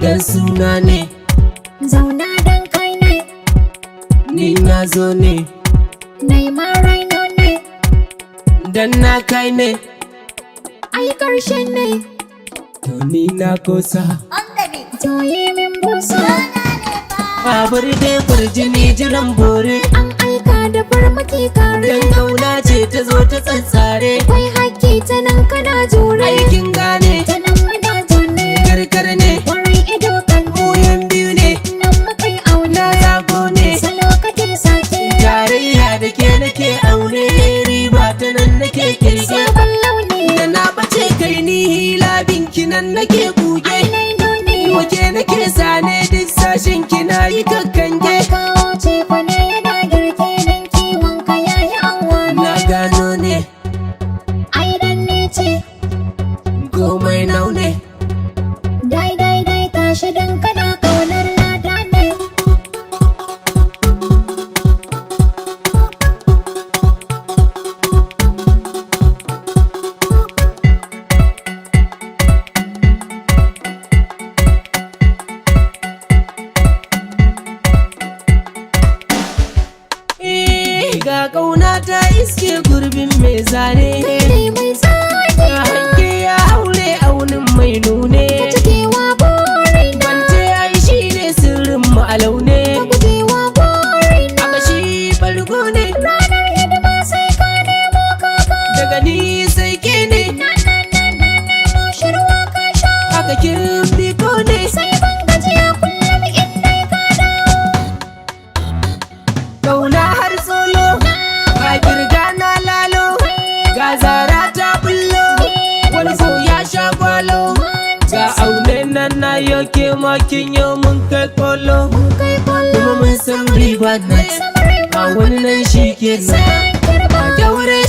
dan suna ne, zauna dan kai ne, ni na zo ne, nai ma raino ne, dan na kai ne, ai karshen ne, to ni na kosa. to yi min busa. Babur dai kurjini jiran bore, An aika da farmaki kare, dan kauna ce ta zo ta tsantsare. akwai haƙƙi ta nan kana jure, Aikin gane, ta nan muna zaune, karkar ne, wurin ido kan koyan biyu ne, nan mukai aune, na zago ne, salo kake sake, tarayya da ke nake aure, riba ta nan nake kirge. sabon launi, Da na bace kai ni hila binki nan nake buge, ai laino ne, wake nake sane duk sashen kina yi kakkange. kawo ce fa ne yana girke dan kiwon ka yayi anwani, Na gano ne, ai dan ne ce, komai nau ne, dai dai dai tashi dan kana kaunar lada ne. ga kauna ta iske gurbin mai zane. Kai mai tsaki Ga hanke ya haure aunin mai nune, ka cikewa burin na, wance ai shi ne sirrin mu a laune. ka gujewa burin na, Aka shi farko ne, ranar hidima sai ka nemo kaka, daga ni sai ke ne, na nemo shirwa ka sha, aka kirbi ko ne. sai ban gajiya kullum in dai ka dawo. Kauna har solo, ga kirga na lalo, ga zara ta bullo, wani ko ya sha gwalo. Ga aune nan na yoke makin yau mun kai kolo, Kai kwallo kuma mun san riba na samarai a wani nan shi ke nan. sai an kirba, Kyaure